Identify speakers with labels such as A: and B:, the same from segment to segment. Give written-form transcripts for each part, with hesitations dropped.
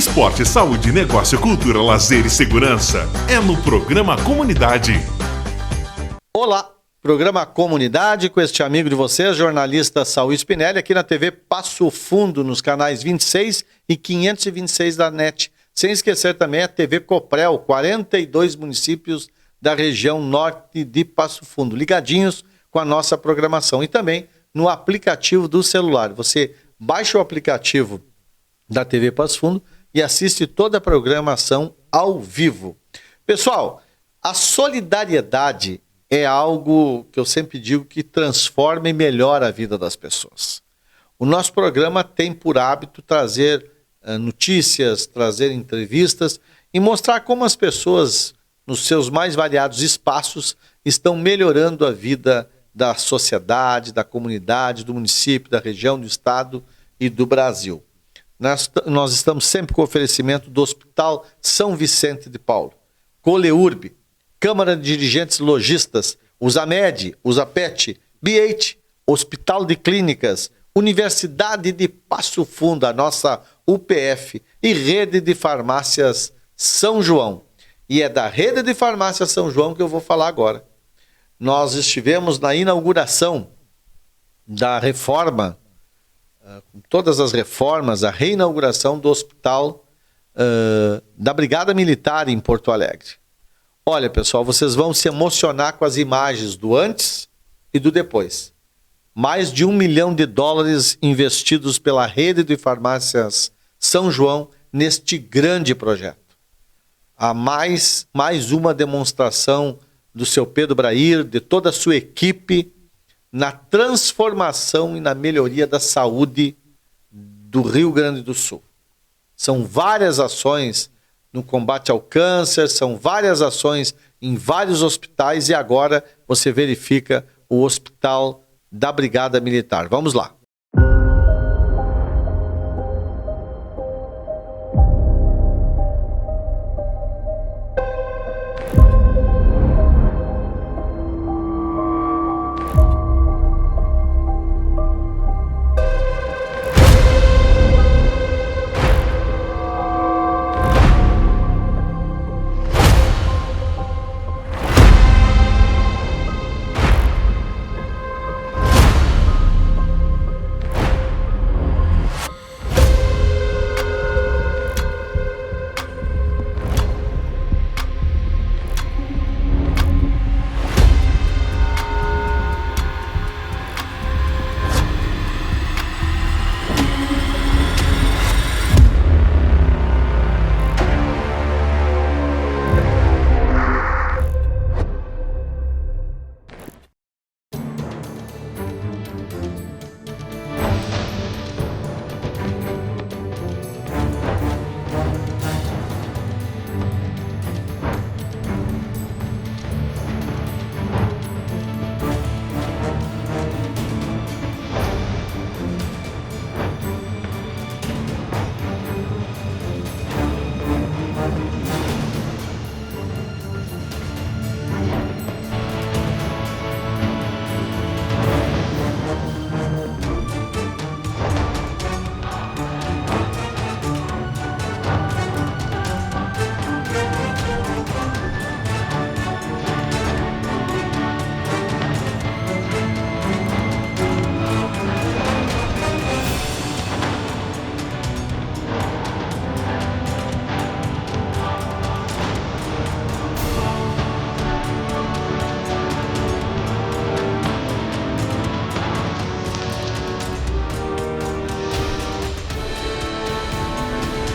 A: Esporte, saúde, negócio, cultura, lazer e segurança é no programa Comunidade.
B: Olá, programa Comunidade com este amigo de vocês, jornalista Saul Spinelli, aqui na TV Passo Fundo, nos canais 26 e 526 da NET. Sem esquecer também a TV Coprel, 42 municípios da região norte de Passo Fundo, ligadinhos com a nossa programação. E também no aplicativo do celular. Você baixa o aplicativo da TV Passo Fundo e assiste toda a programação ao vivo. Pessoal, a solidariedade é algo que eu sempre digo que transforma e melhora a vida das pessoas. O nosso programa tem por hábito trazer notícias, trazer entrevistas e mostrar como as pessoas, nos seus mais variados espaços, estão melhorando a vida da sociedade, da comunidade, do município, da região, do estado e do Brasil. Nós estamos sempre com oferecimento do Hospital São Vicente de Paulo, Coleurb, Câmara de Dirigentes Logistas, Usamed, Usapet, BH, Hospital de Clínicas, Universidade de Passo Fundo, a nossa UPF, e Rede de Farmácias São João. E é da Rede de Farmácias São João que eu vou falar agora. Nós estivemos na inauguração da reforma, com todas as reformas, a reinauguração do hospital da Brigada Militar em Porto Alegre. Olha, pessoal, vocês vão se emocionar com as imagens do antes e do depois. Mais de $1 milhão investidos pela Rede de Farmácias São João neste grande projeto. Há mais uma demonstração do seu Pedro Brair, de toda a sua equipe, na transformação e na melhoria da saúde do Rio Grande do Sul. São várias ações no combate ao câncer, são várias ações em vários hospitais e agora você verifica o Hospital da Brigada Militar. Vamos lá.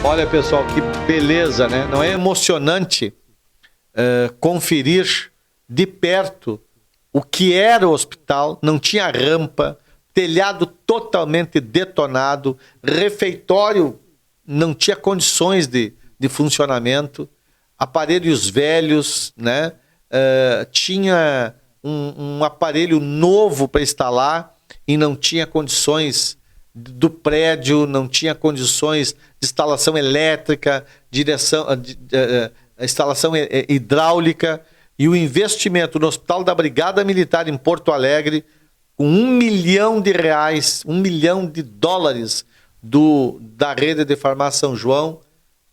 B: Olha, pessoal, que beleza, né? Não é emocionante conferir de perto o que era o hospital? Não tinha rampa, telhado totalmente detonado, refeitório não tinha condições de funcionamento, aparelhos velhos, né? Tinha um aparelho novo para instalar e não tinha condições do prédio, não tinha condições de instalação elétrica, instalação hidráulica, e o investimento no Hospital da Brigada Militar em Porto Alegre, com R$1 milhão, $1 milhão da Rede de Farmácia São João,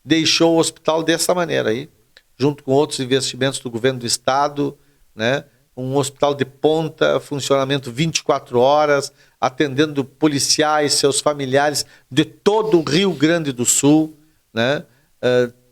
B: deixou o hospital dessa maneira aí, junto com outros investimentos do governo do estado, né? Um hospital de ponta, funcionamento 24 horas, atendendo policiais, seus familiares de todo o Rio Grande do Sul, né?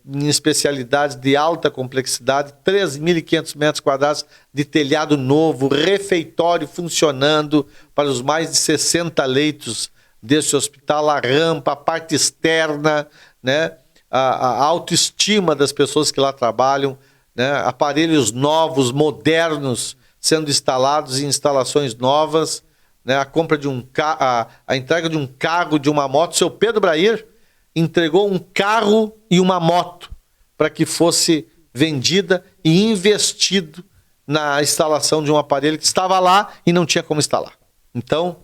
B: Em especialidades de alta complexidade, 3.500 metros quadrados de telhado novo, refeitório funcionando para os mais de 60 leitos desse hospital, a rampa, a parte externa, né? A autoestima das pessoas que lá trabalham, né? Aparelhos novos, modernos, sendo instalados em instalações novas, né? A compra de a entrega de um carro, de uma moto. Seu Pedro Brair entregou um carro e uma moto para que fosse vendida e investido na instalação de um aparelho que estava lá e não tinha como instalar. Então,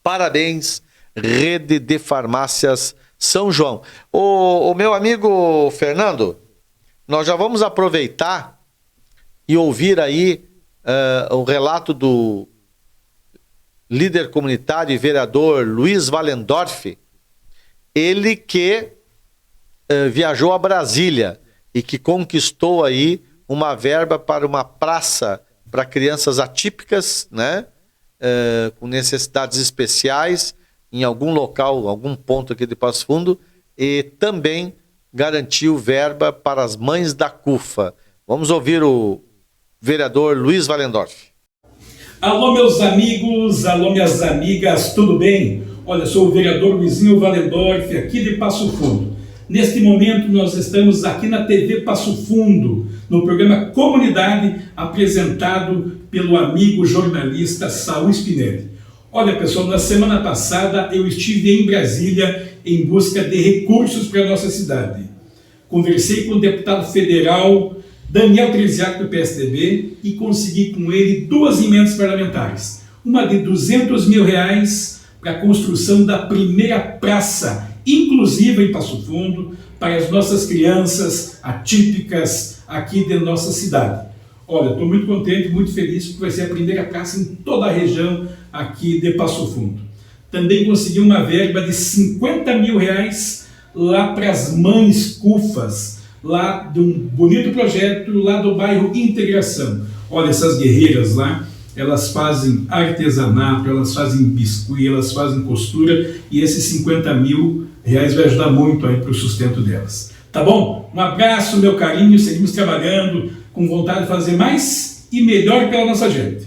B: parabéns, Rede de Farmácias São João. O meu amigo Fernando, nós já vamos aproveitar e ouvir aí o relato do líder comunitário e vereador Luiz Wallendorf, ele que viajou a Brasília e que conquistou aí uma verba para uma praça para crianças atípicas, né? Com necessidades especiais, em algum local, algum ponto aqui de Passo Fundo, e também garantiu verba para as mães da CUFA. Vamos ouvir o vereador Luiz Wallendorf.
C: Alô, meus amigos, alô, minhas amigas, tudo bem? Olha, sou o vereador Luizinho Wallendorf, aqui de Passo Fundo. Neste momento, nós estamos aqui na TV Passo Fundo, no programa Comunidade, apresentado pelo amigo jornalista Saul Spinelli. Olha, pessoal, na semana passada eu estive em Brasília em busca de recursos para a nossa cidade. Conversei com o deputado federal Daniel Treziac, do PSDB, e consegui com ele 2 emendas parlamentares. Uma de R$200 mil para a construção da primeira praça inclusiva em Passo Fundo para as nossas crianças atípicas aqui de nossa cidade. Olha, estou muito contente, muito feliz, porque vai ser a primeira praça em toda a região aqui de Passo Fundo. Também consegui uma verba de R$50 mil lá para as mães CUFAs, lá de um bonito projeto lá do bairro Integração. Olha, essas guerreiras lá, elas fazem artesanato, elas fazem biscuit, elas fazem costura, e esses R$50 mil vai ajudar muito aí para o sustento delas. Tá bom? Um abraço, meu carinho, seguimos trabalhando com vontade de fazer mais e melhor pela nossa gente.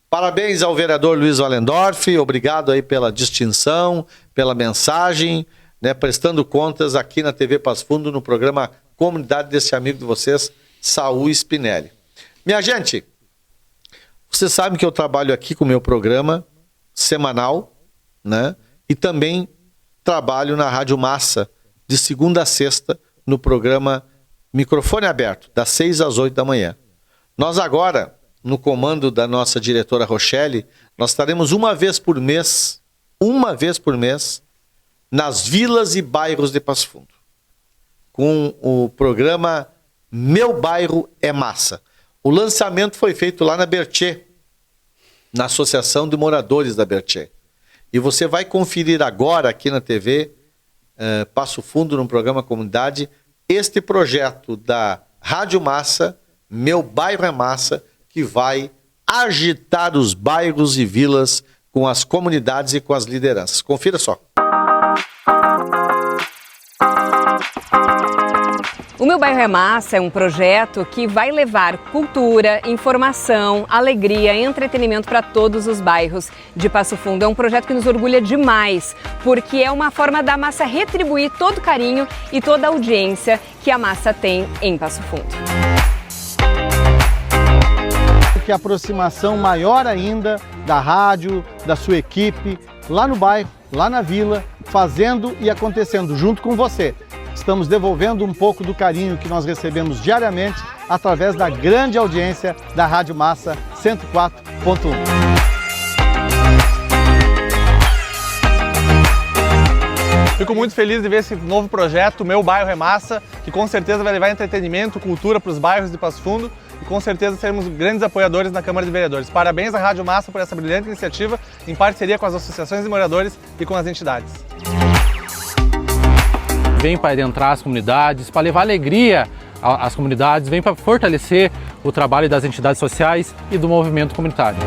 B: Parabéns ao vereador Luiz Wallendorf, obrigado aí pela distinção, pela mensagem, né, prestando contas aqui na TV Passo Fundo, no programa Comunidade desse amigo de vocês, Saul Spinelli. Minha gente, você sabe que eu trabalho aqui com o meu programa semanal, né, e também trabalho na Rádio Massa, de segunda a sexta, no programa Microfone Aberto, das 6 às 8 da manhã. Nós agora, no comando da nossa diretora Rochelle, nós estaremos uma vez por mês, nas vilas e bairros de Passo Fundo, com o programa Meu Bairro é Massa. O lançamento foi feito lá na Berthier, na Associação de Moradores da Berthier. E você vai conferir agora aqui na TV Passo Fundo, no programa Comunidade, este projeto da Rádio Massa, Meu Bairro é Massa, que vai agitar os bairros e vilas com as comunidades e com as lideranças. Confira só.
D: O Meu Bairro é Massa é um projeto que vai levar cultura, informação, alegria e entretenimento para todos os bairros de Passo Fundo. É um projeto que nos orgulha demais, porque é uma forma da Massa retribuir todo o carinho e toda a audiência que a Massa tem em Passo Fundo.
E: Que a aproximação maior ainda da rádio, da sua equipe, lá no bairro, lá na vila, fazendo e acontecendo junto com você. Estamos devolvendo um pouco do carinho que nós recebemos diariamente através da grande audiência da Rádio Massa 104.1.
F: Fico muito feliz de ver esse novo projeto, Meu Bairro é Massa, que com certeza vai levar entretenimento, cultura para os bairros de Passo Fundo e com certeza seremos grandes apoiadores na Câmara de Vereadores. Parabéns à Rádio Massa por essa brilhante iniciativa, em parceria com as associações de moradores e com as entidades. vem para adentrar as comunidades, para levar alegria às comunidades, vem para fortalecer o trabalho das entidades sociais e do movimento comunitário.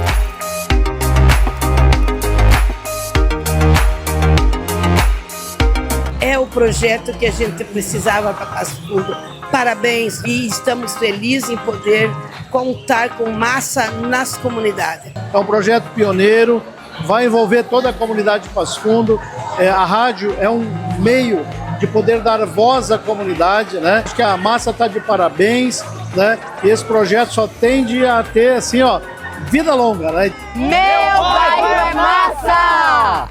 G: É o projeto que a gente precisava para Passo Fundo. Parabéns e estamos felizes em poder contar com massa nas comunidades.
E: É um projeto pioneiro, vai envolver toda a comunidade de Passo Fundo. A rádio é um meio de poder dar voz à comunidade, né? Acho que a massa está de parabéns, né? E esse projeto só tende a ter, assim, ó, vida longa, né?
D: Meu bairro é massa!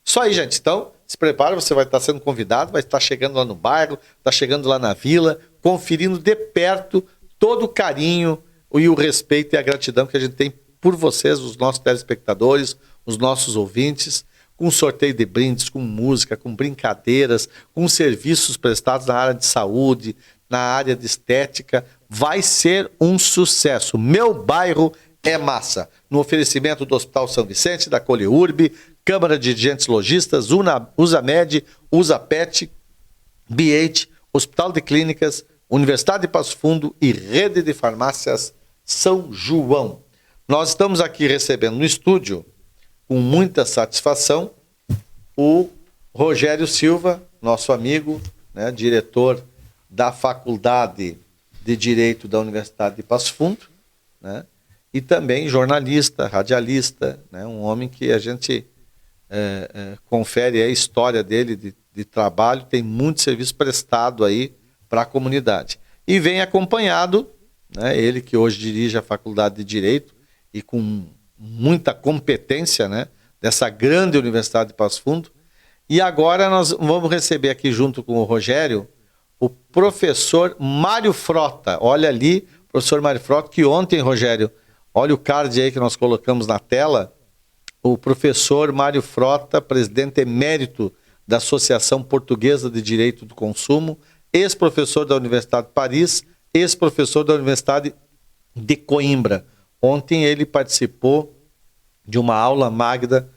B: Isso aí, gente. Então, se prepara, você vai estar sendo convidado, vai estar chegando lá no bairro, está chegando lá na vila, conferindo de perto todo o carinho e o respeito e a gratidão que a gente tem por vocês, os nossos telespectadores, os nossos ouvintes, com sorteio de brindes, com música, com brincadeiras, com serviços prestados na área de saúde, na área de estética. Vai ser um sucesso. Meu bairro é massa. No oferecimento do Hospital São Vicente, da Coleurb, Câmara de Dirigentes Lojistas, Usamed, Usapet, BH, Hospital de Clínicas, Universidade de Passo Fundo e Rede de Farmácias São João. Nós estamos aqui recebendo no estúdio, com muita satisfação, o Rogério Silva, nosso amigo, né, diretor da Faculdade de Direito da Universidade de Passo Fundo, né, e também jornalista, radialista, né, um homem que a gente confere a história dele de trabalho, tem muito serviço prestado aí para a comunidade. E vem acompanhado, né, ele que hoje dirige a Faculdade de Direito e com muita competência, né, dessa grande Universidade de Passo Fundo. E agora nós vamos receber aqui junto com o Rogério o professor Mário Frota. Olha ali, professor Mário Frota, que ontem, Rogério, olha o card aí que nós colocamos na tela, o professor Mário Frota, presidente emérito da Associação Portuguesa de Direito do Consumo, ex-professor da Universidade de Paris, ex-professor da Universidade de Coimbra. Ontem ele participou de uma aula magna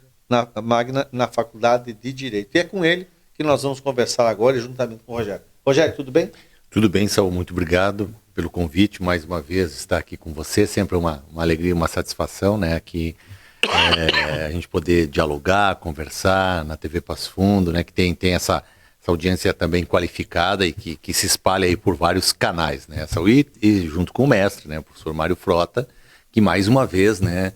B: na Faculdade de Direito. E é com ele que nós vamos conversar agora, juntamente com o Rogério. Rogério, tudo bem?
H: Tudo bem, Saul. Muito obrigado pelo convite. Mais uma vez estar aqui com você. Sempre uma alegria, uma satisfação, né? Aqui a gente poder dialogar, conversar na TV Passo Fundo, né? Que tem essa audiência também qualificada e que se espalha aí por vários canais, né? E junto com o mestre, né? O professor Mário Frota, que mais uma vez, né?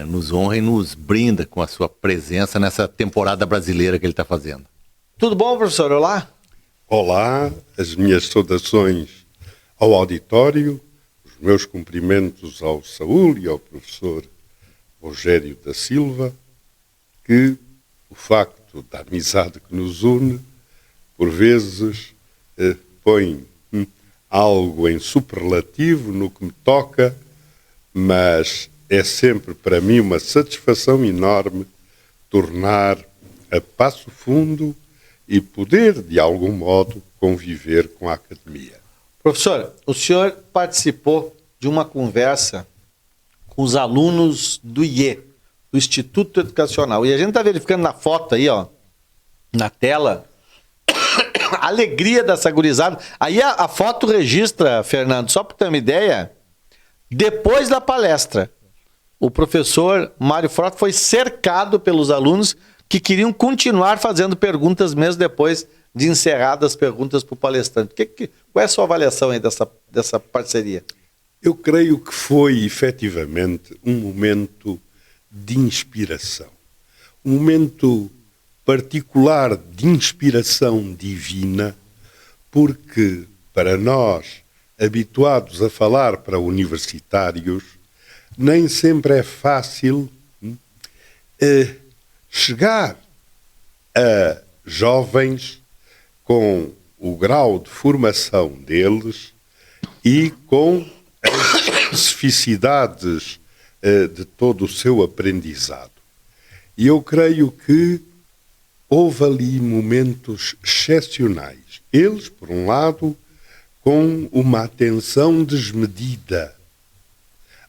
H: Nos honra e nos brinda com a sua presença nessa temporada brasileira que ele está fazendo.
B: Tudo bom, professor? Olá.
I: Olá, as minhas saudações ao auditório, os meus cumprimentos ao Saúl e ao professor Rogério da Silva, que o facto da amizade que nos une, por vezes, põe algo em superlativo no que me toca, mas é sempre para mim uma satisfação enorme tornar a Passo Fundo e poder, de algum modo, conviver com a academia.
B: Professor, o senhor participou de uma conversa com os alunos do IE, do Instituto Educacional. E a gente está verificando na foto aí, ó, na tela, a alegria dessa gurizada. Aí a foto registra, Fernando, só para ter uma ideia, depois da palestra, o professor Mário Frota foi cercado pelos alunos que queriam continuar fazendo perguntas mesmo depois de encerradas as perguntas para o palestrante. Qual é a sua avaliação aí dessa parceria?
I: Eu creio que foi efetivamente um momento de inspiração, um momento particular de inspiração divina, porque para nós, habituados a falar para universitários, nem sempre é fácil chegar a jovens com o grau de formação deles e com as especificidades de todo o seu aprendizado. E eu creio que houve ali momentos excepcionais. Eles, por um lado, com uma atenção desmedida,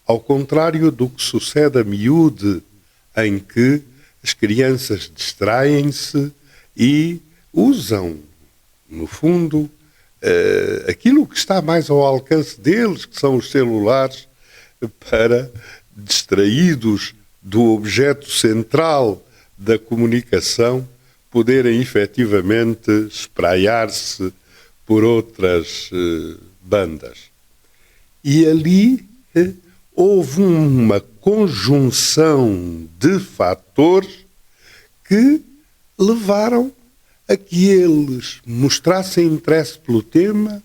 I: ao contrário do que sucede a miúde, em que as crianças distraem-se e usam, no fundo, aquilo que está mais ao alcance deles, que são os celulares, para, distraídos do objeto central da comunicação, poderem efetivamente espraiar-se por outras bandas. E ali houve uma conjunção de fatores que levaram a que eles mostrassem interesse pelo tema,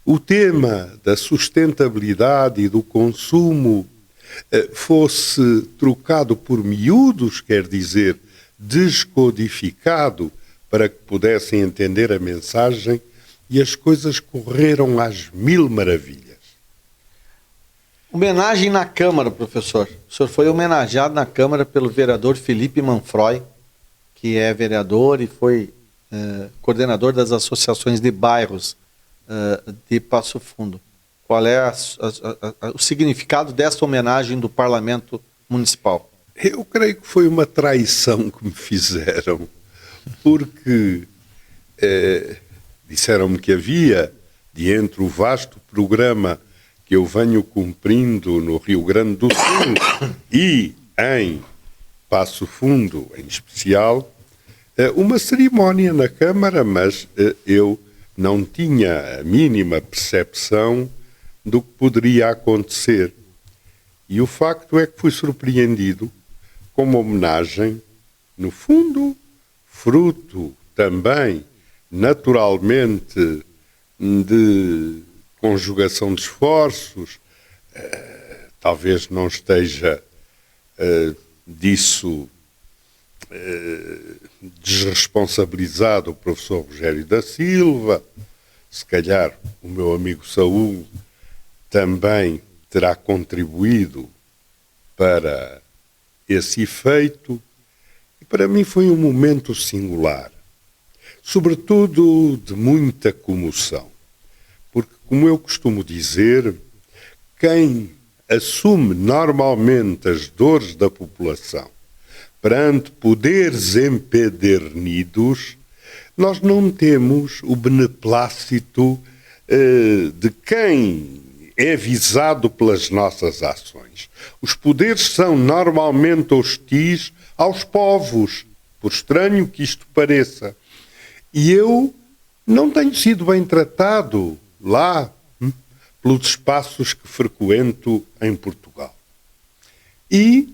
I: o tema da sustentabilidade e do consumo fosse trocado por miúdos, quer dizer, descodificado, para que pudessem entender a mensagem, e as coisas correram às mil maravilhas.
B: Homenagem na Câmara, professor. O senhor foi homenageado na Câmara pelo vereador Felipe Manfroy, que é vereador e foi coordenador das associações de bairros de Passo Fundo. Qual é o significado dessa homenagem do Parlamento Municipal?
I: Eu creio que foi uma traição que me fizeram, porque disseram-me que havia, de entre o vasto programa que eu venho cumprindo no Rio Grande do Sul e em Passo Fundo, em especial, uma cerimónia na Câmara, mas eu não tinha a mínima percepção do que poderia acontecer. E o facto é que fui surpreendido com uma homenagem, no fundo, fruto também, naturalmente, de conjugação de esforços. Talvez não esteja disso desresponsabilizado o professor Rogério da Silva, se calhar o meu amigo Saúl também terá contribuído para esse efeito, e para mim foi um momento singular, sobretudo de muita comoção, porque, como eu costumo dizer, quem assume normalmente as dores da população perante poderes empedernidos, nós não temos o beneplácito de quem é visado pelas nossas ações. Os poderes são normalmente hostis aos povos, por estranho que isto pareça. E eu não tenho sido bem tratado lá, pelos espaços que frequento em Portugal. E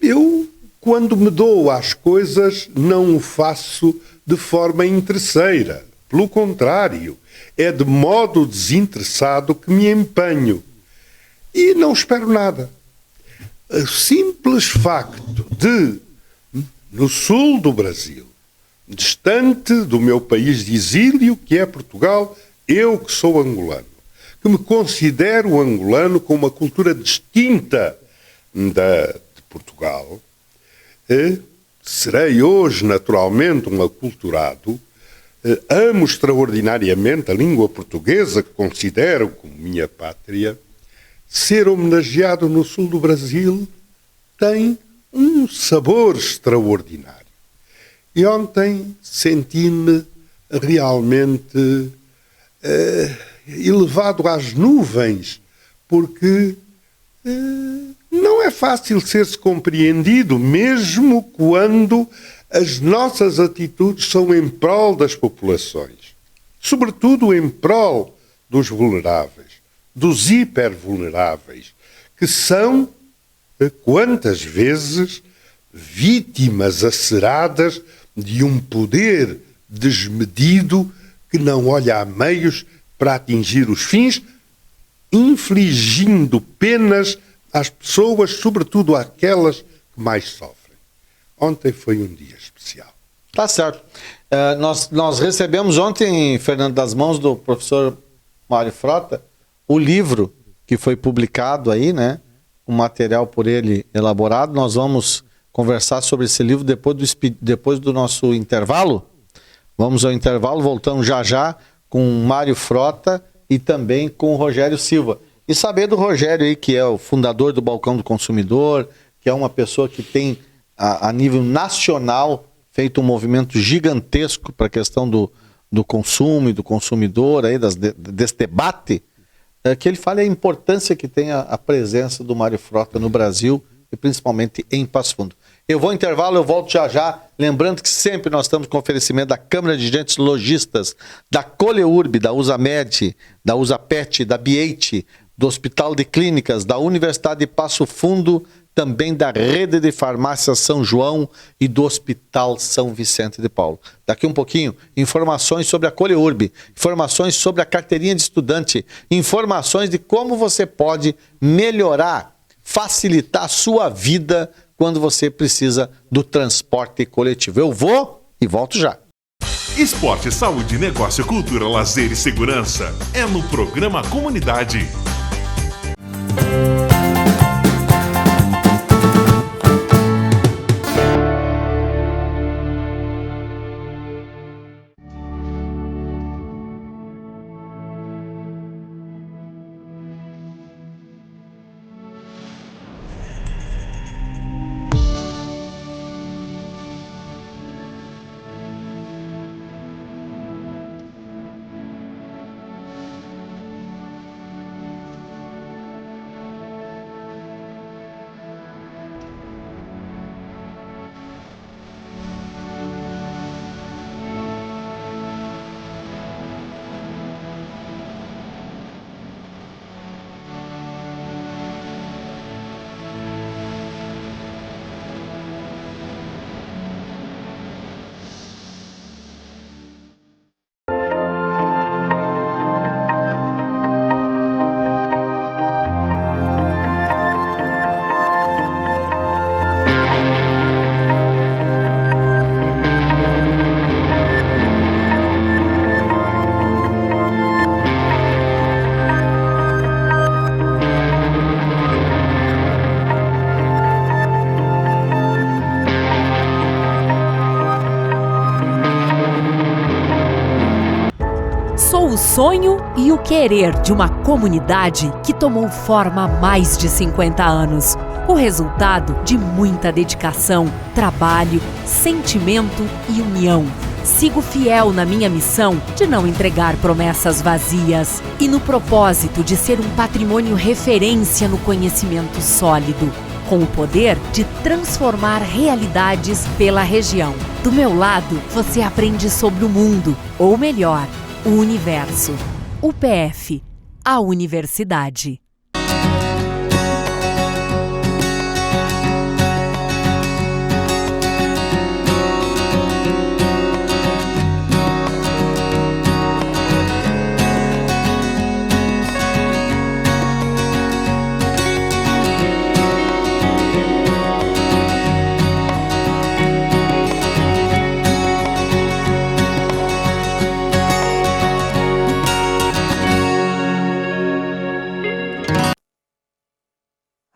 I: eu, quando me dou às coisas, não o faço de forma interesseira. Pelo contrário, é de modo desinteressado que me empenho. E não espero nada. O simples facto de, no sul do Brasil, distante do meu país de exílio, que é Portugal, eu que sou angolano, que me considero angolano com uma cultura distinta da de Portugal, serei hoje, naturalmente, um aculturado, amo extraordinariamente a língua portuguesa, que considero como minha pátria. Ser homenageado no sul do Brasil tem um sabor extraordinário. E ontem senti-me realmente elevado às nuvens, porque não é fácil ser-se compreendido, mesmo quando as nossas atitudes são em prol das populações, sobretudo em prol dos vulneráveis, dos hipervulneráveis, que são, quantas vezes, vítimas aceradas de um poder desmedido que não olha a meios para atingir os fins, infligindo penas às pessoas, sobretudo àquelas que mais sofrem. Ontem foi um dia especial.
B: Tá certo. Nós recebemos ontem, Fernando, das mãos do professor Mário Frota, o livro que foi publicado aí, né? Um material por ele elaborado. Nós vamos conversar sobre esse livro depois do nosso intervalo. Vamos ao intervalo, voltamos já com o Mário Frota e também com o Rogério Silva. E saber do Rogério aí, que é o fundador do Balcão do Consumidor, que é uma pessoa que tem, a nível nacional,
E: feito um movimento gigantesco para a questão do consumo e do consumidor, aí, desse debate, que ele fale a importância que tem a presença do Mário Frota no Brasil e principalmente em Passo Fundo. Eu vou ao intervalo, eu volto já. Lembrando que sempre nós estamos com oferecimento da Câmara de Agentes Lojistas, da Coleurb, da Usamed, da Usapet, da Biate, do Hospital de Clínicas, da Universidade de Passo Fundo, também da Rede de Farmácias São João e do Hospital São Vicente de Paulo. Daqui um pouquinho, informações sobre a Coleurb, informações sobre a carteirinha de estudante, informações de como você pode melhorar, facilitar a sua vida quando você precisa do transporte coletivo. Eu vou e volto já.
A: Esporte, saúde, negócio, cultura, lazer e segurança é no programa Comunidade.
J: O sonho e o querer de uma comunidade que tomou forma há mais de 50 anos. O resultado de muita dedicação, trabalho, sentimento e união. Sigo fiel na minha missão de não entregar promessas vazias e no propósito de ser um patrimônio referência no conhecimento sólido, com o poder de transformar realidades pela região. Do meu lado, você aprende sobre o mundo, ou melhor, o universo. UPF, a universidade.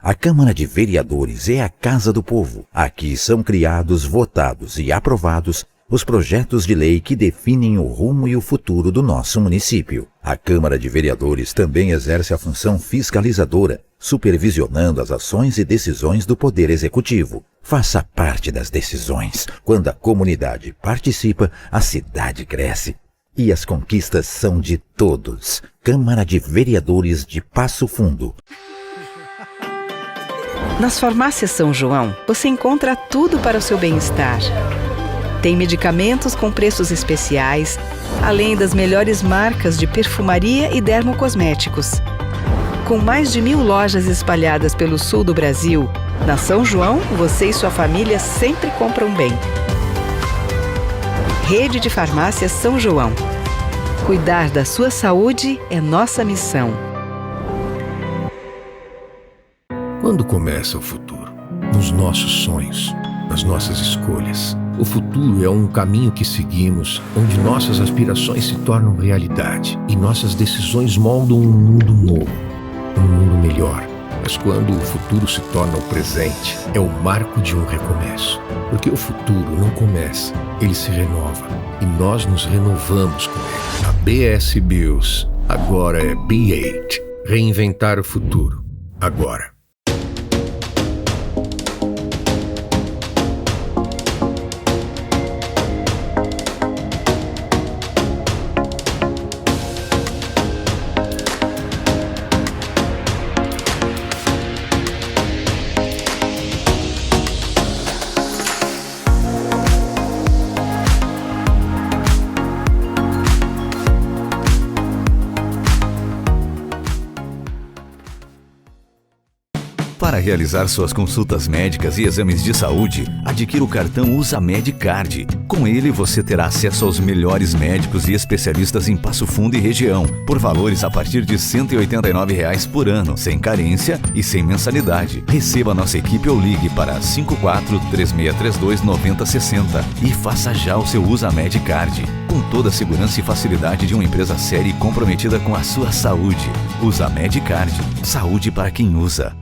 K: A Câmara de Vereadores é a Casa do Povo. Aqui são criados, votados e aprovados os projetos de lei que definem o rumo e o futuro do nosso município. A Câmara de Vereadores também exerce a função fiscalizadora, supervisionando as ações e decisões do Poder Executivo. Faça parte das decisões. Quando a comunidade participa, a cidade cresce. E as conquistas são de todos. Câmara de Vereadores de Passo Fundo.
L: Nas farmácias São João, você encontra tudo para o seu bem-estar. Tem medicamentos com preços especiais, além das melhores marcas de perfumaria e dermocosméticos. Com mais de 1000 lojas espalhadas pelo sul do Brasil, na São João, você e sua família sempre compram bem. Rede de Farmácias São João. Cuidar da sua saúde é nossa missão.
M: Quando começa o futuro? Nos nossos sonhos, nas nossas escolhas. O futuro é um caminho que seguimos, onde nossas aspirações se tornam realidade e nossas decisões moldam um mundo novo, um mundo melhor. Mas quando o futuro se torna o presente, é o marco de um recomeço. Porque o futuro não começa, ele se renova. E nós nos renovamos com ele. A BS Bills agora é B8. Reinventar o futuro. Agora.
N: Para realizar suas consultas médicas e exames de saúde, adquira o cartão Usamed Card. Com ele, você terá acesso aos melhores médicos e especialistas em Passo Fundo e região, por valores a partir de R$ 189 por ano, sem carência e sem mensalidade. Receba nossa equipe ou ligue para 54-3632-9060 e faça já o seu Usamed Card, com toda a segurança e facilidade de uma empresa séria e comprometida com a sua saúde. Usamed Card. Saúde para quem usa.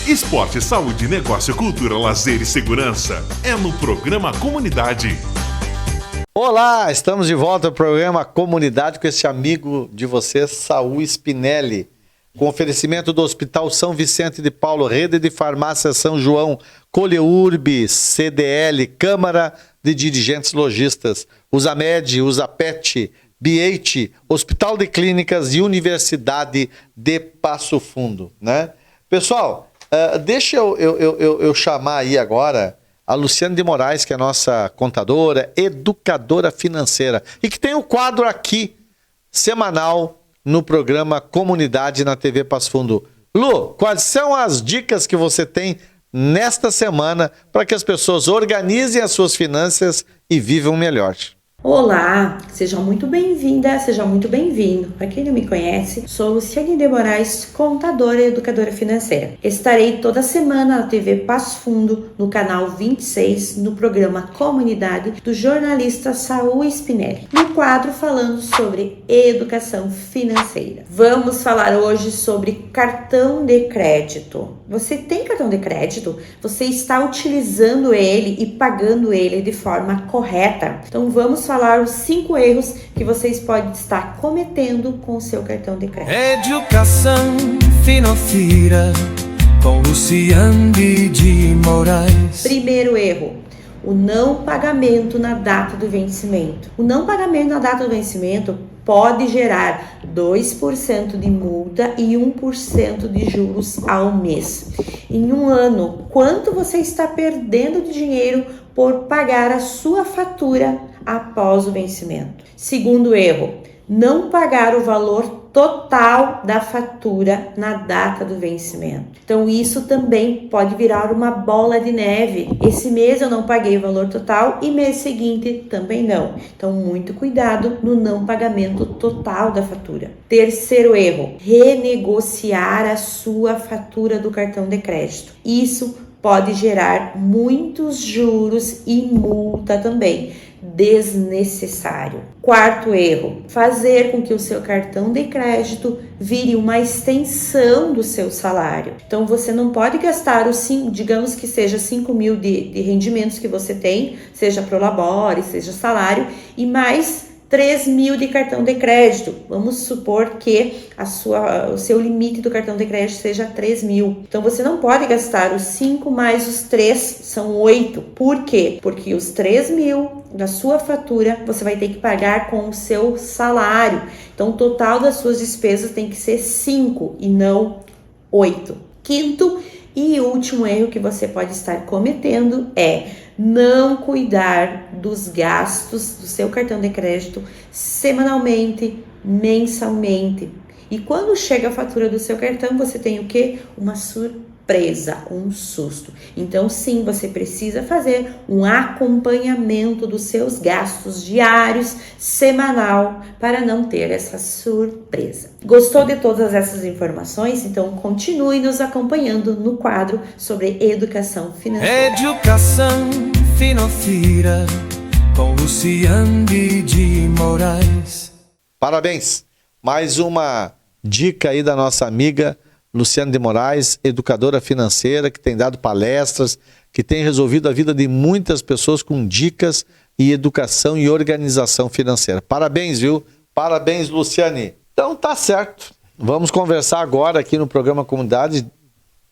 A: Esporte, saúde, negócio, cultura, lazer e segurança é no programa Comunidade.
B: Olá, estamos de volta ao programa Comunidade com esse amigo de vocês, Saul Spinelli, com oferecimento do Hospital São Vicente de Paulo, Rede de Farmácia São João, Coleurb, CDL, Câmara de Dirigentes Logistas, Usamed, Usapet, BH, Hospital de Clínicas e Universidade de Passo Fundo, né? Pessoal, deixa eu chamar aí agora a Luciane de Moraes, que é nossa contadora, educadora financeira, e que tem um quadro aqui, semanal, no programa Comunidade na TV Passo Fundo. Lu, quais são as dicas que você tem nesta semana para que as pessoas organizem as suas finanças e vivam melhor?
O: Olá, seja muito bem-vinda, seja muito bem-vindo. Para quem não me conhece, sou Luciane de Moraes, contadora e educadora financeira. Estarei toda semana na TV Passo Fundo, no canal 26, no programa Comunidade do jornalista Saul Spinelli, no quadro falando sobre educação financeira. Vamos falar hoje sobre cartão de crédito. Você tem cartão de crédito? Você está utilizando ele e pagando ele de forma correta? Então vamos falar os 5 erros que vocês podem estar cometendo com o seu cartão de crédito.
P: Educação financeira com Luciane de Moraes.
O: Primeiro erro: o não pagamento na data do vencimento. O não pagamento na data do vencimento pode gerar 2% de multa e 1% de juros ao mês. Em um ano, quanto você está perdendo de dinheiro por pagar a sua fatura após o vencimento? Segundo erro: não pagar o valor total da fatura na data do vencimento. Então isso também pode virar uma bola de neve. Esse mês eu não paguei o valor total e mês seguinte também não. Então muito cuidado no não pagamento total da fatura. Terceiro erro: renegociar a sua fatura do cartão de crédito. Isso pode gerar muitos juros e multa também, desnecessário. Quarto erro: fazer com que o seu cartão de crédito vire uma extensão do seu salário. Então você não pode gastar os 5, digamos que seja 5 mil de rendimentos que você tem, seja Prolabore, seja salário, e mais 3 mil de cartão de crédito. Vamos supor que o seu limite do cartão de crédito seja 3 mil. Então você não pode gastar os 5 mais os 3, são 8. Por quê? Porque os 3 mil da sua fatura você vai ter que pagar com o seu salário. Então o total das suas despesas tem que ser 5 e não 8. Quinto e último erro que você pode estar cometendo é não cuidar dos gastos do seu cartão de crédito semanalmente, mensalmente. E quando chega a fatura do seu cartão, você tem o quê? Uma surpresa, um susto. Então sim, você precisa fazer um acompanhamento dos seus gastos diários, semanal, para não ter essa surpresa. Gostou de todas essas informações? Então continue nos acompanhando no quadro sobre educação financeira.
P: Educação financeira com Luciane de Moraes.
B: Parabéns! Mais uma dica aí da nossa amiga Luciane de Moraes, educadora financeira, que tem dado palestras, que tem resolvido a vida de muitas pessoas com dicas e educação e organização financeira. Parabéns, viu? Parabéns, Luciane. Então tá certo. Vamos conversar agora aqui no programa Comunidade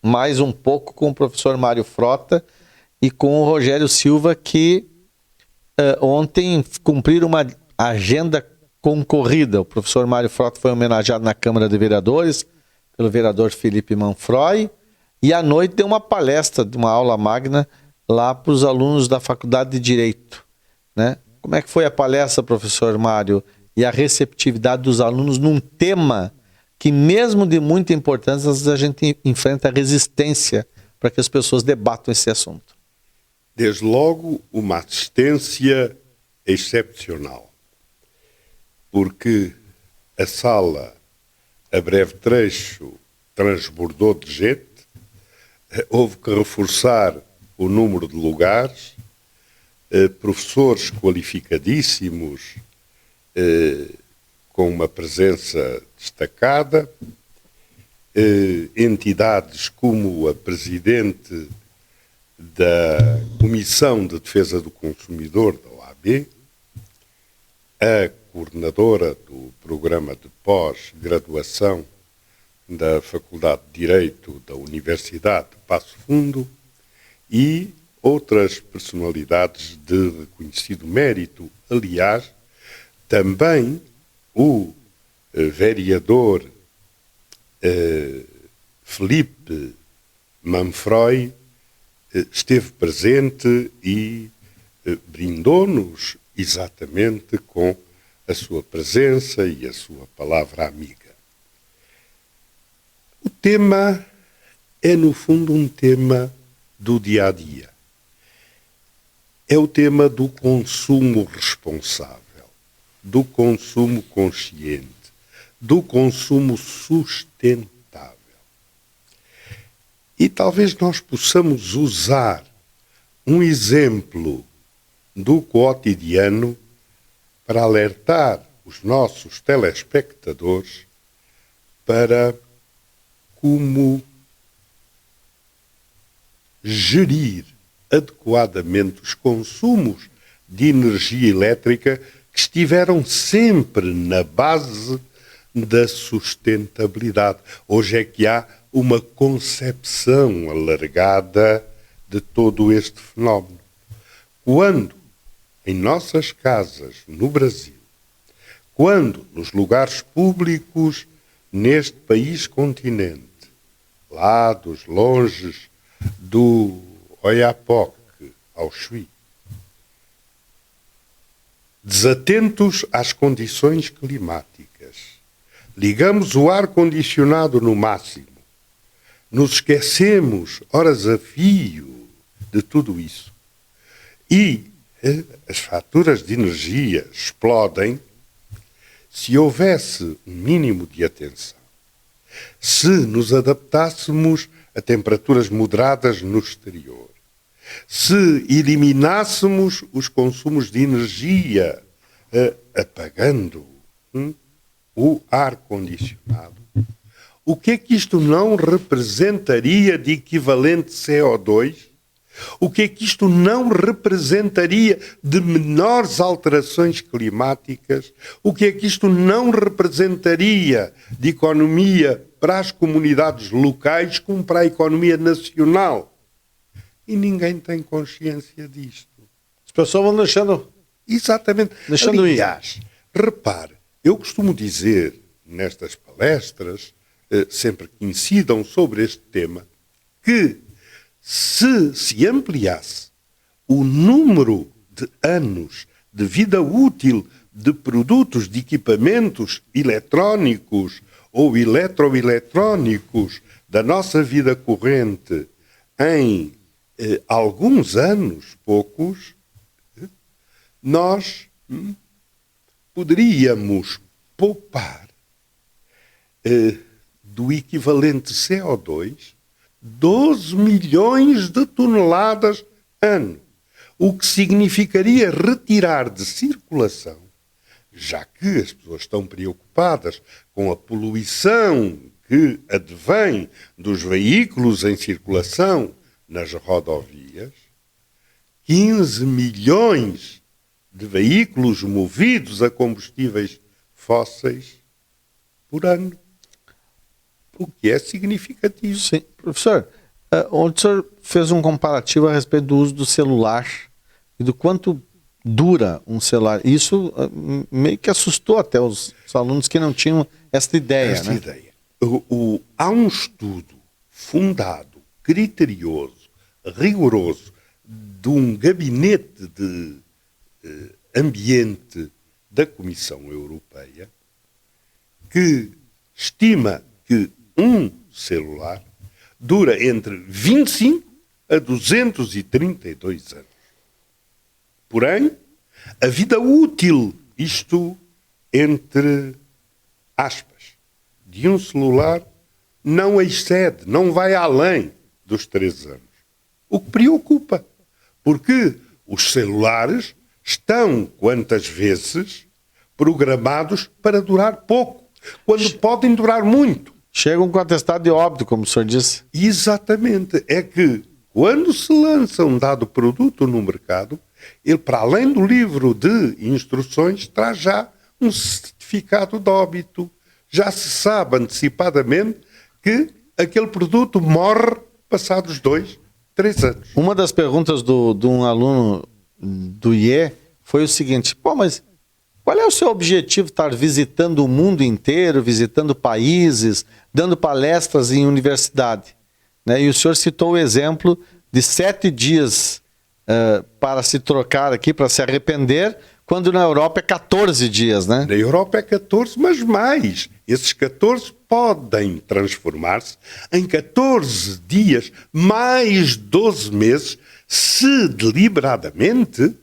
B: mais um pouco com o professor Mário Frota e com o Rogério Silva, que ontem cumpriram uma agenda concorrida. O professor Mário Frota foi homenageado na Câmara de Vereadores pelo vereador Felipe Manfroy, e à noite deu uma palestra, de uma aula magna, lá para os alunos da Faculdade de Direito, né? Como é que foi a palestra, professor Mário, e a receptividade dos alunos num tema que mesmo de muita importância, às vezes a gente enfrenta resistência para que as pessoas debatam esse assunto.
I: Desde logo, uma assistência excepcional, porque a sala, a breve trecho, transbordou de gente, houve que reforçar o número de lugares, professores qualificadíssimos, com uma presença destacada, entidades como a Presidente da Comissão de Defesa do Consumidor da OAB, a Coordenadora do Programa de Pós-Graduação da Faculdade de Direito da Universidade de Passo Fundo e outras personalidades de reconhecido mérito. Aliás, também o vereador Felipe Manfroy esteve presente e brindou-nos exatamente com a sua presença e a sua palavra amiga. O tema é, no fundo, um tema do dia-a-dia. É o tema do consumo responsável, do consumo consciente, do consumo sustentável. E talvez nós possamos usar um exemplo do cotidiano para alertar os nossos telespectadores para como gerir adequadamente os consumos de energia elétrica que estiveram sempre na base da sustentabilidade. Hoje é que há uma concepção alargada de todo este fenómeno. Quando em nossas casas, no Brasil, quando nos lugares públicos neste país continente, lá dos longes do Oiapoque ao Chuí, desatentos às condições climáticas, ligamos o ar-condicionado no máximo, nos esquecemos, horas a fio, de tudo isso, e as faturas de energia explodem. Se houvesse um mínimo de atenção, se nos adaptássemos a temperaturas moderadas no exterior, se eliminássemos os consumos de energia apagando o ar-condicionado, o que é que isto não representaria de equivalente CO2? O que é que isto não representaria de menores alterações climáticas? O que é que isto não representaria de economia para as comunidades locais como para a economia nacional? E ninguém tem consciência disto.
B: As pessoas vão deixando...
I: Exatamente.
B: Deixando
I: Aliás, repare, eu costumo dizer nestas palestras, sempre que incidam sobre este tema, que se ampliasse o número de anos de vida útil de produtos, de equipamentos eletrónicos ou eletroeletrónicos da nossa vida corrente em alguns anos, poucos, nós poderíamos poupar do equivalente CO2 12 milhões de toneladas ano, o que significaria retirar de circulação, já que as pessoas estão preocupadas com a poluição que advém dos veículos em circulação nas rodovias, 15 milhões de veículos movidos a combustíveis fósseis por ano. O que é significativo.
B: Sim. Professor, ontem o senhor fez um comparativo a respeito do uso do celular e do quanto dura um celular. Isso meio que assustou até os alunos que não tinham esta ideia.
I: Há um estudo fundado, criterioso, rigoroso, de um gabinete de ambiente da Comissão Europeia que estima que um celular dura entre 25 a 232 anos. Porém, a vida útil, isto entre aspas, de um celular não excede, não vai além dos 3 anos. O que preocupa, porque os celulares estão, quantas vezes, programados para durar pouco, quando podem durar muito.
B: Chegam com atestado de óbito, como o senhor disse.
I: Exatamente. É que, quando se lança um dado produto no mercado, ele, para além do livro de instruções, traz já um certificado de óbito. Já se sabe antecipadamente que aquele produto morre passados 2, 3 anos.
B: Uma das perguntas de um aluno do IE foi o seguinte: mas qual é o seu objetivo estar visitando o mundo inteiro, visitando países, dando palestras em universidade? Né? E o senhor citou o exemplo de 7 dias para se trocar aqui, para se arrepender, quando na Europa é 14 dias, né?
I: Na Europa é 14, mas mais. Esses 14 podem transformar-se em 14 dias, mais 12 meses, se deliberadamente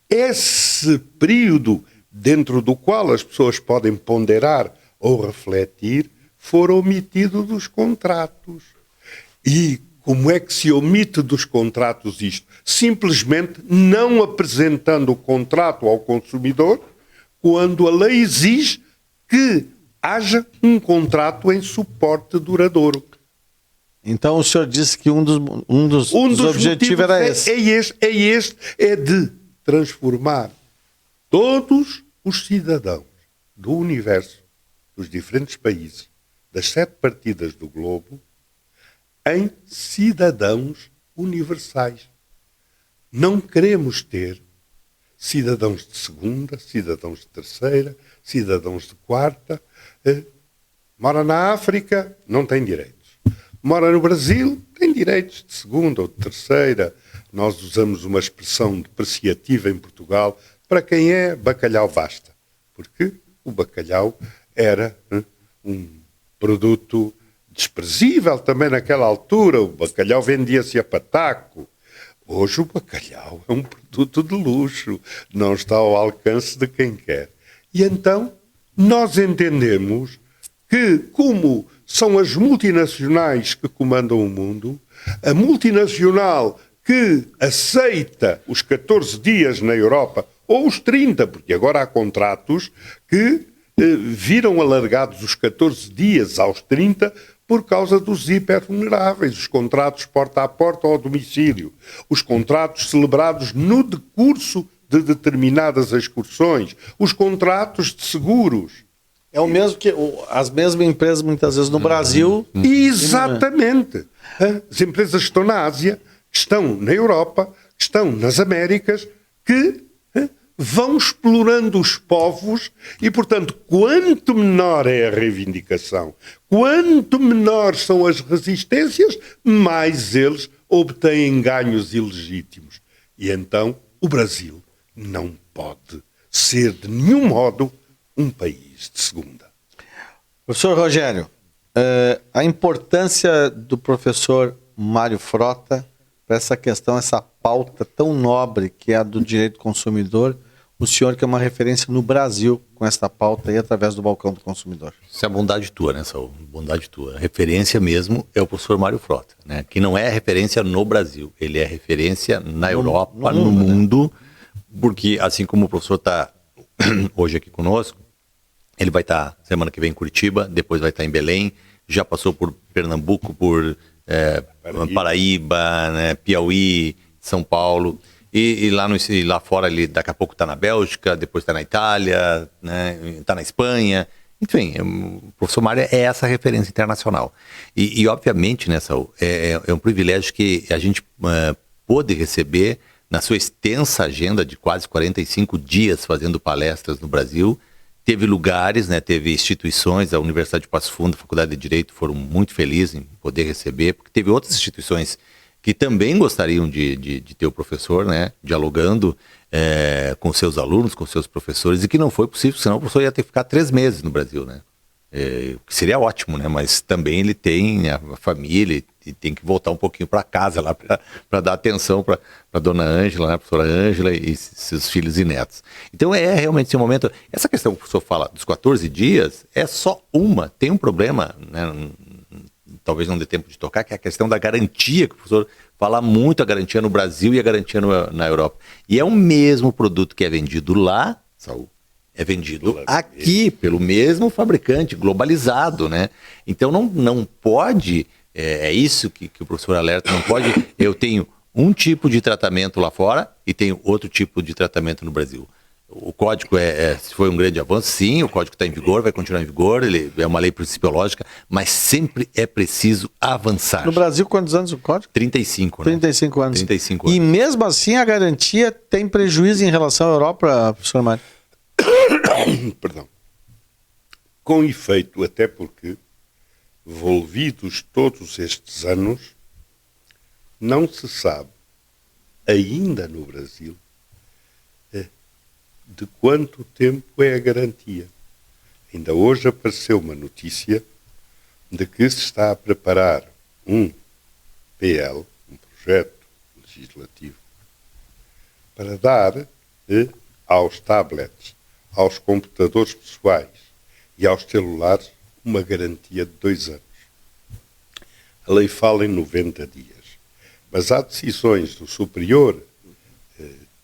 I: esse período dentro do qual as pessoas podem ponderar ou refletir for omitido dos contratos. E como é que se omite dos contratos isto? Simplesmente não apresentando o contrato ao consumidor quando a lei exige que haja um contrato em suporte duradouro.
B: Então o senhor disse que um dos objetivos era esse.
I: É de transformar todos os cidadãos do universo, dos diferentes países, das 7 partidas do globo, em cidadãos universais. Não queremos ter cidadãos de segunda, cidadãos de terceira, cidadãos de quarta. Mora na África, não tem direitos. Mora no Brasil, tem direitos de segunda ou de terceira. Nós usamos uma expressão depreciativa em Portugal para quem é bacalhau basta, porque o bacalhau era um produto desprezível também naquela altura. O bacalhau vendia-se a pataco. Hoje o bacalhau é um produto de luxo, não está ao alcance de quem quer. E então nós entendemos que, como são as multinacionais que comandam o mundo, a multinacional que aceita os 14 dias na Europa, ou os 30, porque agora há contratos que viram alargados os 14 dias aos 30 por causa dos hipervulneráveis, os contratos porta a porta ou ao domicílio, os contratos celebrados no decurso de determinadas excursões, os contratos de seguros.
B: É o mesmo que as mesmas empresas muitas vezes no Brasil.
I: Exatamente. As empresas que estão na Ásia, que estão na Europa, que estão nas Américas, que vão explorando os povos e, portanto, quanto menor é a reivindicação, quanto menores são as resistências, mais eles obtêm ganhos ilegítimos. E então o Brasil não pode ser de nenhum modo um país de segunda.
B: Professor Rogério, a importância do professor Mário Frota para essa questão, essa pauta tão nobre que é a do direito do consumidor, o senhor que é uma referência no Brasil com essa pauta aí através do Balcão do Consumidor.
H: Isso é bondade tua, né, Saul? Bondade tua. A referência mesmo é o professor Mário Frota, né? Que não é referência no Brasil, ele é referência na Europa, no mundo, porque assim como o professor está hoje aqui conosco, ele vai estar semana que vem em Curitiba, depois vai estar em Belém, já passou por Pernambuco, por Paraíba, né, Piauí, São Paulo, e lá fora ele daqui a pouco está na Bélgica, depois está na Itália, né, está na Espanha. Enfim, o professor Mário é essa referência internacional. E obviamente, né, Saul, é um privilégio que a gente pôde receber na sua extensa agenda de quase 45 dias fazendo palestras no Brasil. Teve lugares, né, teve instituições, a Universidade de Passo Fundo, a Faculdade de Direito foram muito felizes em poder receber, porque teve outras instituições que também gostariam de ter o professor, né, dialogando com seus alunos, com seus professores, e que não foi possível, senão o professor ia ter que ficar 3 meses no Brasil, né? que seria ótimo, né? Mas também ele tem a família e tem que voltar um pouquinho para casa lá para dar atenção para a dona Ângela, né? A professora Ângela e seus filhos e netos. Então realmente esse momento, essa questão que o professor fala dos 14 dias é só uma, tem um problema, né? Talvez não dê tempo de tocar, que é a questão da garantia, que o professor fala muito, a garantia no Brasil e a garantia na Europa. E é o mesmo produto que é vendido lá, Saúl, é vendido aqui pelo mesmo fabricante, globalizado, né? Então não pode, é isso que o professor alerta, não pode, eu tenho um tipo de tratamento lá fora e tenho outro tipo de tratamento no Brasil. O código se foi um grande avanço, sim, o código está em vigor, vai continuar em vigor, ele é uma lei principiológica, mas sempre é preciso avançar.
B: No Brasil, quantos anos o código?
H: 35, né?
B: 35 anos.
H: 35 anos.
B: E mesmo assim a garantia tem prejuízo em relação à Europa, professor Mário?
I: Perdão. Com efeito, até porque, envolvidos todos estes anos, não se sabe, ainda no Brasil, de quanto tempo é a garantia. Ainda hoje apareceu uma notícia de que se está a preparar um PL, um projeto legislativo, para dar aos tablets, aos computadores pessoais e aos celulares uma garantia de 2 anos. A lei fala em 90 dias, mas há decisões do Superior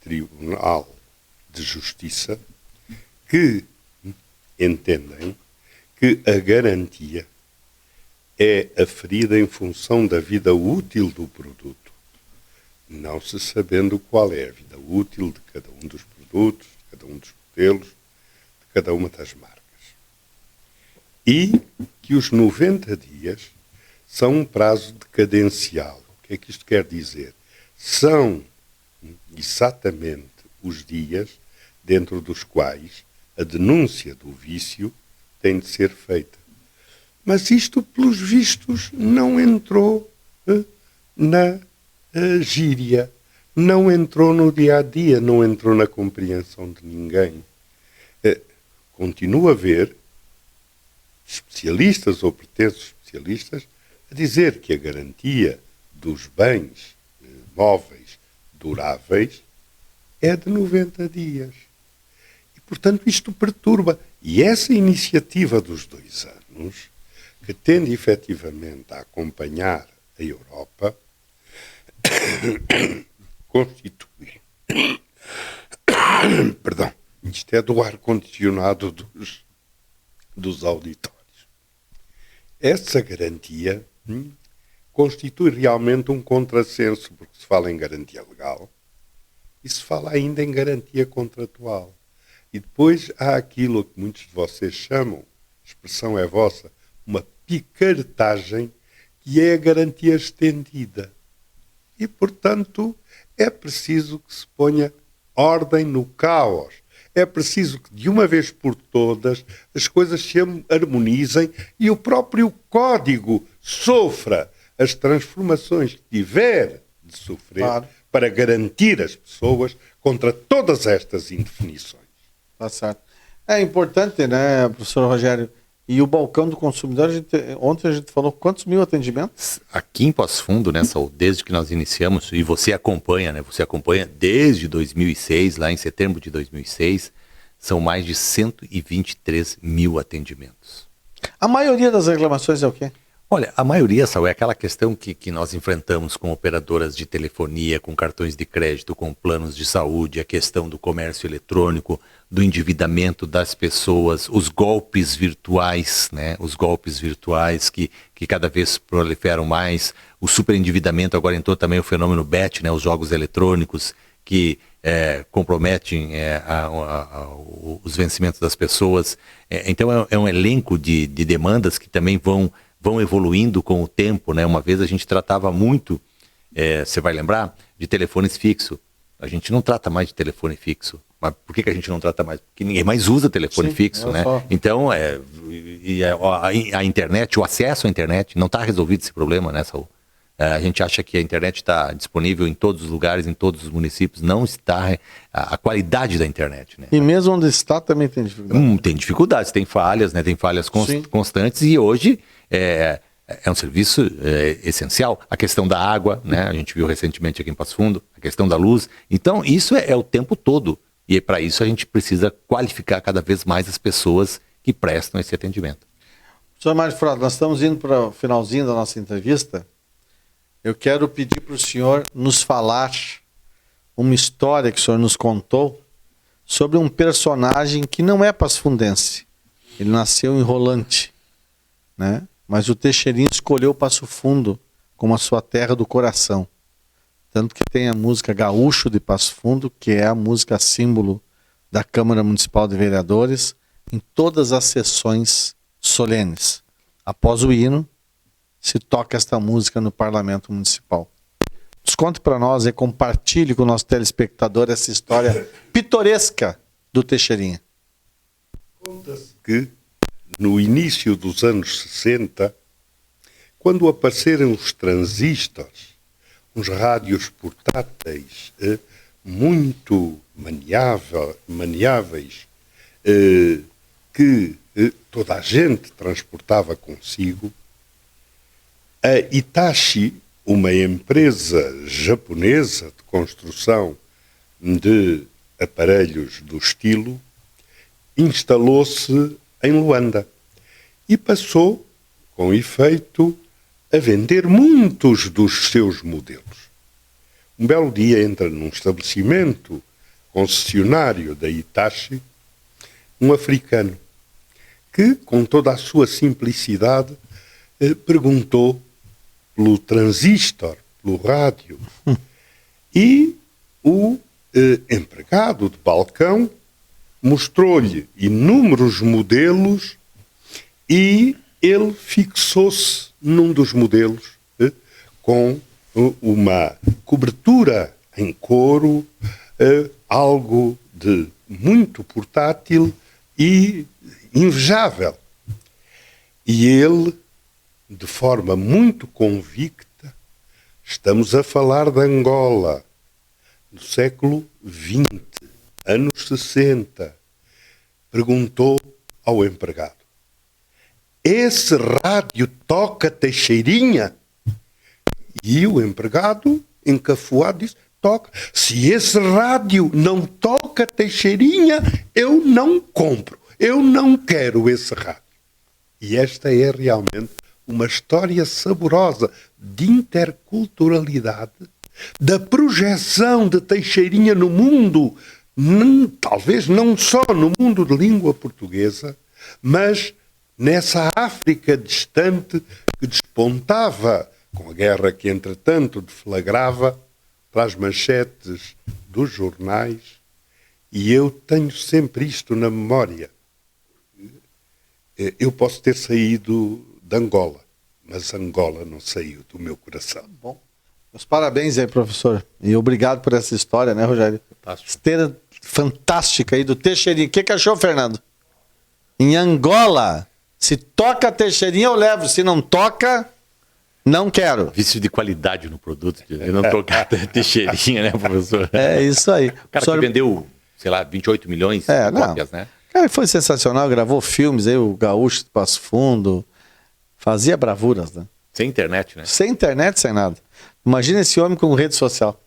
I: Tribunal de Justiça que entendem que a garantia é aferida em função da vida útil do produto, não se sabendo qual é a vida útil de cada um dos produtos, de cada um dos modelos, de cada uma das marcas. E que os 90 dias são um prazo decadencial. O que é que isto quer dizer? São exatamente os dias dentro dos quais a denúncia do vício tem de ser feita. Mas isto, pelos vistos, não entrou na gíria, não entrou no dia-a-dia, não entrou na compreensão de ninguém. Continua a haver especialistas ou pretensos especialistas a dizer que a garantia dos bens móveis duráveis é de 90 dias. E, portanto, isto perturba. E essa iniciativa dos 2 anos, que tende efetivamente a acompanhar a Europa, constitui... Perdão. Isto é do ar-condicionado dos auditórios. Essa garantia constitui realmente um contrassenso, porque se fala em garantia legal e se fala ainda em garantia contratual. E depois há aquilo que muitos de vocês chamam, a expressão é vossa, uma picaretagem, que é a garantia estendida. E, portanto, é preciso que se ponha ordem no caos. É preciso que, de uma vez por todas, as coisas se harmonizem e o próprio código sofra as transformações que tiver de sofrer, claro, para garantir as pessoas contra todas estas indefinições.
B: Tá certo. É importante, né, professor Rogério? E o balcão do consumidor, ontem a gente falou quantos mil atendimentos?
H: Aqui em Passo Fundo, né, Saúl, desde que nós iniciamos, e você acompanha, né? Você acompanha desde 2006, lá em setembro de 2006, são mais de 123 mil atendimentos.
B: A maioria das reclamações é o quê?
H: Olha, a maioria, Saúl, é aquela questão que nós enfrentamos com operadoras de telefonia, com cartões de crédito, com planos de saúde, a questão do comércio eletrônico, do endividamento das pessoas, os golpes virtuais, né? Os golpes virtuais que cada vez proliferam mais, o superendividamento, agora entrou também o fenômeno BET, né? Os jogos eletrônicos que comprometem os vencimentos das pessoas. Então é um elenco de demandas que também vão evoluindo com o tempo, né? Uma vez a gente tratava muito, você vai lembrar, de telefones fixos. A gente não trata mais de telefone fixo. Mas por que a gente não trata mais? Porque ninguém mais usa telefone fixo, né? Então, a internet, o acesso à internet, não está resolvido esse problema, né, Saúl? A gente acha que a internet está disponível em todos os lugares, em todos os municípios. Não está a qualidade da internet, né?
E: E mesmo onde está também tem dificuldade.
H: Tem dificuldades, tem falhas, né? Tem falhas constantes, e hoje é um serviço essencial. A questão da água, né? A gente viu recentemente aqui em Passo Fundo, a questão da luz. Então, isso é o tempo todo. E para isso a gente precisa qualificar cada vez mais as pessoas que prestam esse atendimento.
E: Professor Mário Frota, nós estamos indo para o finalzinho da nossa entrevista. Eu quero pedir para o senhor nos falar uma história que o senhor nos contou sobre um personagem que não é pasfundense. Ele nasceu em Rolante, né? Mas o Teixeirinha escolheu Passo Fundo como a sua terra do coração. Tanto que tem a música Gaúcho de Passo Fundo, que é a música símbolo da Câmara Municipal de Vereadores, em todas as sessões solenes. Após o hino, se toca esta música no Parlamento Municipal. Desconte para nós e compartilhe com o nosso telespectador essa história pitoresca do Teixeirinha.
I: Conta-se que no início dos anos 60, quando apareceram os transistores, uns rádios portáteis muito maniáveis, que toda a gente transportava consigo, a Hitachi, uma empresa japonesa de construção de aparelhos do estilo, instalou-se em Luanda e passou, com efeito, a vender muitos dos seus modelos. Um belo dia entra num estabelecimento concessionário da Hitachi um africano que, com toda a sua simplicidade, perguntou pelo transistor, pelo rádio, e o empregado de balcão mostrou-lhe inúmeros modelos e ele fixou-se num dos modelos com uma cobertura em couro, algo de muito portátil e invejável. E ele, de forma muito convicta, estamos a falar de Angola, no século XX, anos 60, perguntou ao empregado: esse rádio toca Teixeirinha? E o empregado, encafuado, disse: toca. Se esse rádio não toca Teixeirinha, eu não compro. Eu não quero esse rádio. E esta é realmente uma história saborosa de interculturalidade, da projeção de Teixeirinha no mundo, talvez não só no mundo de língua portuguesa, mas nessa África distante que despontava com a guerra que entretanto deflagrava para as manchetes dos jornais. E eu tenho sempre isto na memória. Eu posso ter saído de Angola, mas Angola não saiu do meu coração.
E: Bom, meus parabéns aí, professor. E obrigado por essa história, né, Rogério? Esteira fantástica aí do Teixeirinha. O que achou, Fernando? Em Angola, se toca Teixeirinha, eu levo. Se não toca, não quero.
H: Vício de qualidade no produto, de não tocar Teixeirinha, né, professor?
E: É isso aí.
H: O cara que vendeu, sei lá, 28 milhões de cópias, né?
E: Cara, foi sensacional, gravou filmes aí, o Gaúcho de Passo Fundo, fazia bravuras, né?
H: Sem internet, né?
E: Sem internet, sem nada. Imagina esse homem com rede social,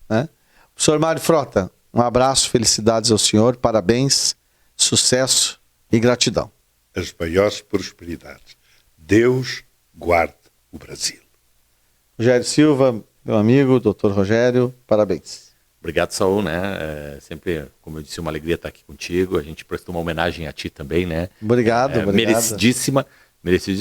E: né? Professor Mário Frota, um abraço, felicidades ao senhor, parabéns, sucesso e gratidão.
I: As maiores prosperidades. Deus guarde o Brasil.
E: Rogério Silva, meu amigo, doutor Rogério, parabéns.
H: Obrigado, Saul, né? Sempre, como eu disse, uma alegria estar aqui contigo. A gente prestou uma homenagem a ti também, né?
E: Obrigado, obrigado.
H: Merecidíssima,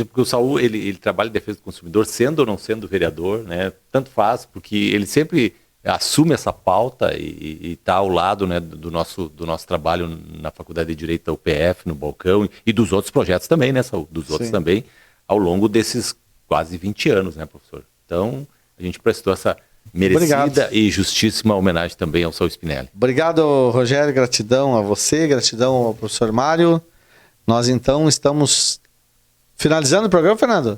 H: porque o Saul, ele trabalha em defesa do consumidor, sendo ou não sendo vereador, né? Tanto faz, porque ele sempre assume essa pauta e está ao lado, né, do nosso trabalho na Faculdade de Direito da UPF, no Balcão, e dos outros projetos também, né, Saul? Dos outros também, ao longo desses quase 20 anos, né, professor? Então, a gente prestou essa merecida e justíssima homenagem também ao Saul Spinelli.
E: Obrigado, Rogério, gratidão a você, gratidão ao professor Mário. Nós então estamos finalizando o programa, Fernando?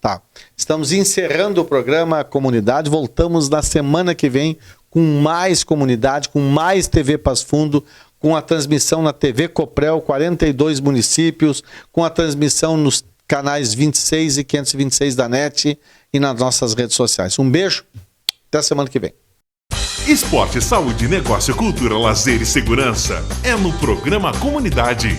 B: Tá. Estamos encerrando o programa Comunidade. Voltamos na semana que vem com mais comunidade, com mais TV Passo Fundo, com a transmissão na TV Coprel, 42 municípios, com a transmissão nos canais 26 e 526 da NET e nas nossas redes sociais. Um beijo, até a semana que vem.
A: Esporte, saúde, negócio, cultura, lazer e segurança é no programa Comunidade.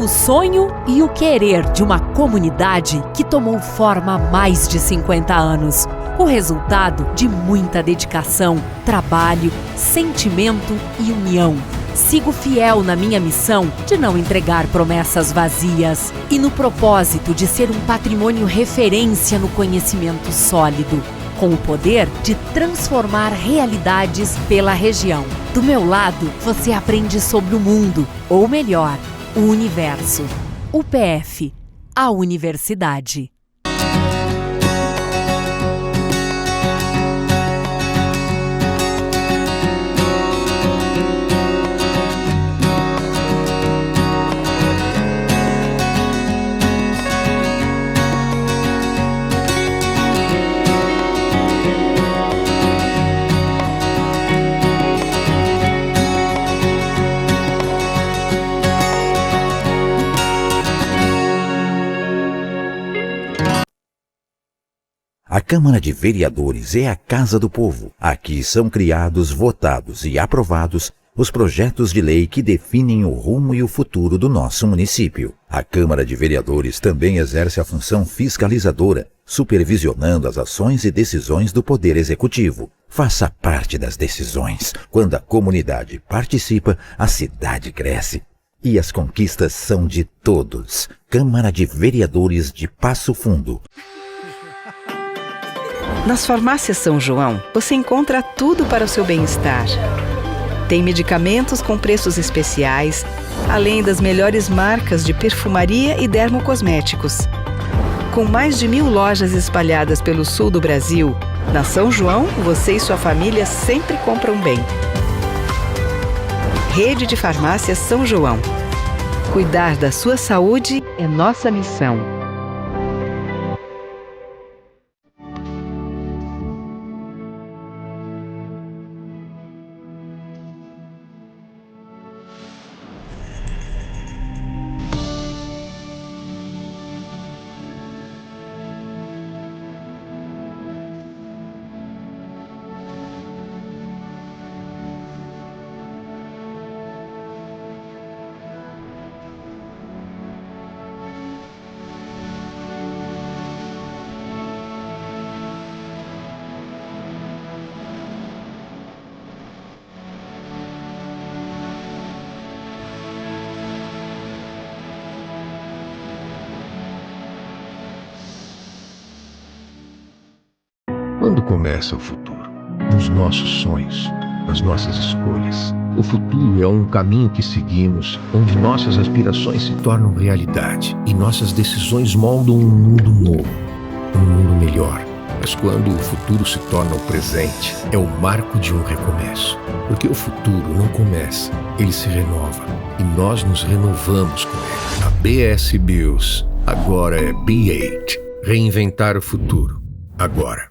J: O sonho e o querer de uma comunidade que tomou forma há mais de 50 anos. O resultado de muita dedicação, trabalho, sentimento e união. Sigo fiel na minha missão de não entregar promessas vazias e no propósito de ser um patrimônio referência no conhecimento sólido, com o poder de transformar realidades pela região. Do meu lado, você aprende sobre o mundo, ou melhor, o universo. UPF, a universidade.
K: A Câmara de Vereadores é a Casa do Povo. Aqui são criados, votados e aprovados os projetos de lei que definem o rumo e o futuro do nosso município. A Câmara de Vereadores também exerce a função fiscalizadora, supervisionando as ações e decisões do Poder Executivo. Faça parte das decisões. Quando a comunidade participa, a cidade cresce. E as conquistas são de todos. Câmara de Vereadores de Passo Fundo.
L: Nas farmácias São João, você encontra tudo para o seu bem-estar. Tem medicamentos com preços especiais, além das melhores marcas de perfumaria e dermocosméticos. Com mais de 1000 lojas espalhadas pelo sul do Brasil, na São João, você e sua família sempre compram bem. Rede de Farmácias São João. Cuidar da sua saúde é nossa missão.
M: Quando começa o futuro? Nos nossos sonhos, nas nossas escolhas. O futuro é um caminho que seguimos, onde nossas aspirações se tornam realidade e nossas decisões moldam um mundo novo, um mundo melhor. Mas quando o futuro se torna o presente, é o marco de um recomeço. Porque o futuro não começa, ele se renova. E nós nos renovamos com ele. A BS Bills agora é B8. Reinventar o futuro. Agora.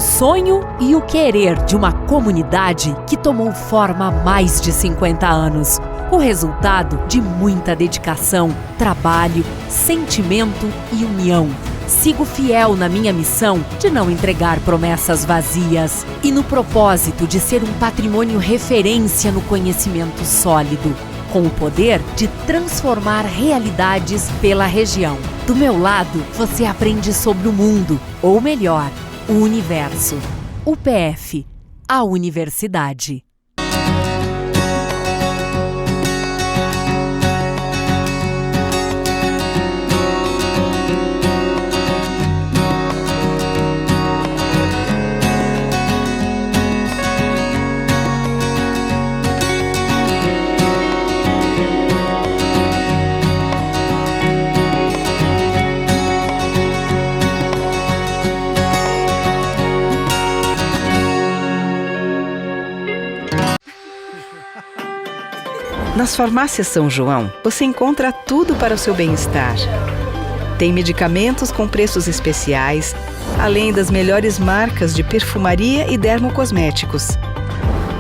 J: o sonho e o querer de uma comunidade que tomou forma há mais de 50 anos. O resultado de muita dedicação, trabalho, sentimento e união. Sigo fiel na minha missão de não entregar promessas vazias e no propósito de ser um patrimônio referência no conhecimento sólido, com o poder de transformar realidades pela região. Do meu lado, você aprende sobre o mundo, ou melhor, o universo. UPF, a universidade.
L: Nas farmácias São João, você encontra tudo para o seu bem-estar. Tem medicamentos com preços especiais, além das melhores marcas de perfumaria e dermocosméticos.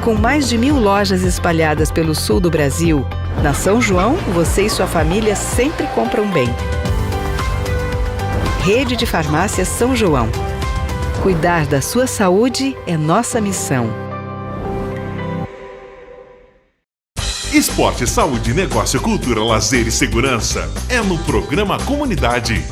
L: Com mais de 1000 lojas espalhadas pelo sul do Brasil, na São João, você e sua família sempre compram bem. Rede de Farmácias São João. Cuidar da sua saúde é nossa missão.
A: Esporte, saúde, negócio, cultura, lazer e segurança é no programa Comunidade.